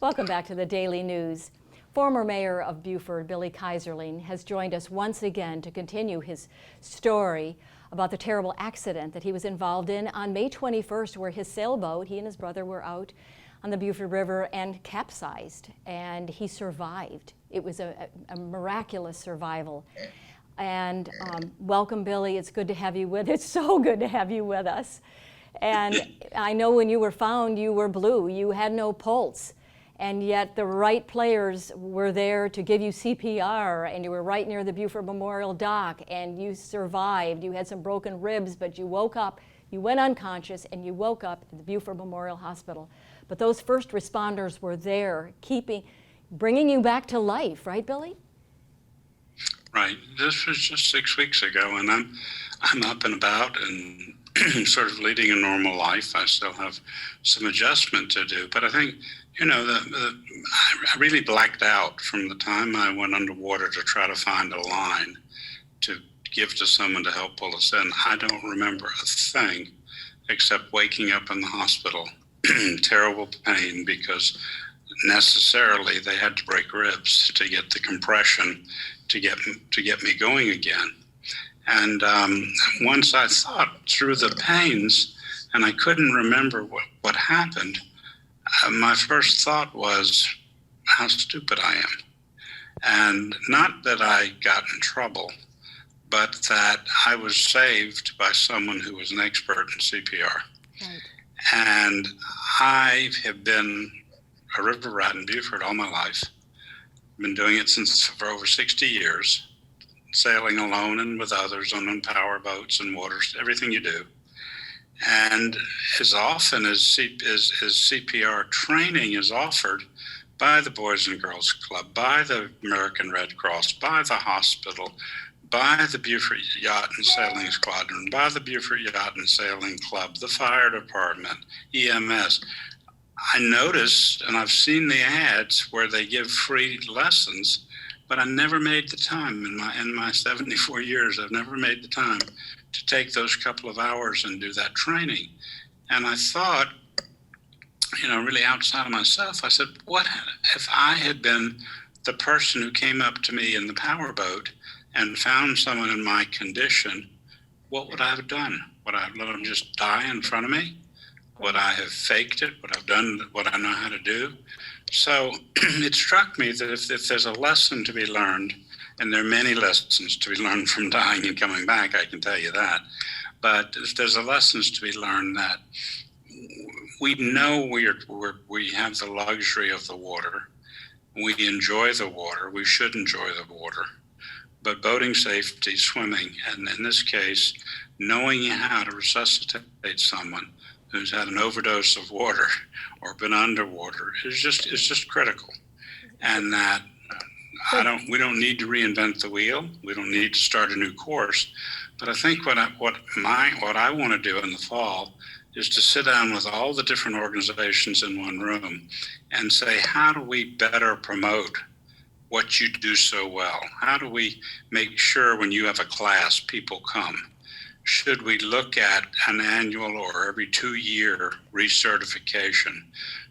Welcome back to the Daily News. Former Mayor of Beaufort, Billy Keyserling, has joined us once again to continue his story about the terrible accident that he was involved in on May 21st, where his sailboat, he and his brother were out on the Beaufort River and capsized, and he survived. It was a miraculous survival. And welcome, Billy. It's good to have you with us. It's so good to have you with us. And I know when you were found, you were blue. You had no pulse. And yet the right players were there to give you CPR, and you were right near the Beaufort Memorial Dock, and you survived. You had some broken ribs, but you woke up. You went unconscious, and you woke up at the Beaufort Memorial Hospital. But those first responders were there, bringing you back to life, right, Billy? Right. This was just 6 weeks ago, and I'm up and about and sort of leading a normal life. I still have some adjustment to do, but I think, you know, I really blacked out from the time I went underwater to try to find a line to give to someone to help pull us in. I don't remember a thing except waking up in the hospital, terrible pain, because necessarily they had to break ribs to get the compression to get me going again. And once I thought through the pains, and I couldn't remember what happened, my first thought was how stupid I am. And not that I got in trouble, but that I was saved by someone who was an expert in CPR. Right. And I have been a river rat in Beaufort all my life. I've been doing it for over 60 years, sailing alone and with others on power boats and waters, everything you do. And as often as CPR training is offered by the Boys and Girls Club, by the American Red Cross, by the hospital, by the Beaufort Yacht and Sailing Squadron, by the Beaufort Yacht and Sailing Club, the fire department, EMS, I noticed, and I've seen the ads where they give free lessons, but I never made the time in my 74 years. I've never made the time to take those couple of hours and do that training. And I thought, you know, really outside of myself, I said, what if I had been the person who came up to me in the powerboat and found someone in my condition? What would I have done? Would I have let them just die in front of me? Would I have faked it? Would I have done what I know how to do? So it struck me that if there's a lesson to be learned, and there are many lessons to be learned from dying and coming back, I can tell you that. But if there's a lessons to be learned, that we know we have the luxury of the water. We enjoy the water. We should enjoy the water. But boating safety, swimming, and in this case, knowing how to resuscitate someone who's had an overdose of water or been underwater is just critical. And that we don't need to reinvent the wheel. We don't need to start a new course. But I think what I want to do in the fall is to sit down with all the different organizations in one room and say, how do we better promote what you do so well? How do we make sure when you have a class, people come? Should we look at an annual or every 2-year recertification?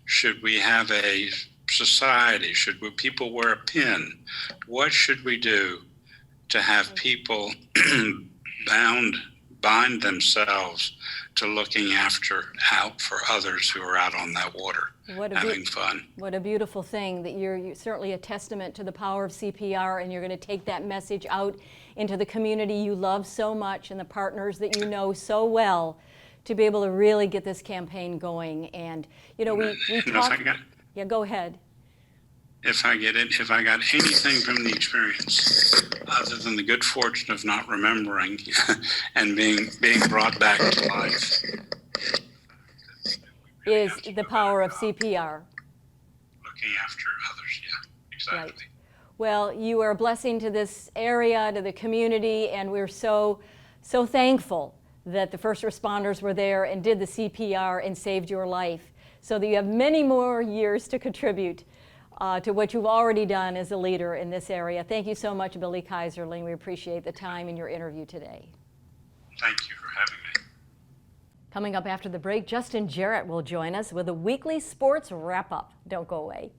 Should we have a society? Should people wear a pin? What should we do to have people bind themselves to looking out for others who are out on that water, having fun? What a beautiful thing that you're certainly a testament to the power of CPR, and you're going to take that message out into the community you love so much and the partners that you know so well to be able to really get this campaign going. And, you know, we talk. Yeah, go ahead. If I got anything from the experience, other than the good fortune of not remembering and being brought back to life, is the power of CPR. Looking after others, yeah, exactly. Right. Well, you are a blessing to this area, to the community, and we're so thankful that the first responders were there and did the CPR and saved your life, so that you have many more years to contribute to what you've already done as a leader in this area. Thank you so much, Billy Keyserling. We appreciate the time in your interview today. Thank you for having me. Coming up after the break, Justin Jarrett will join us with a weekly sports wrap-up. Don't go away.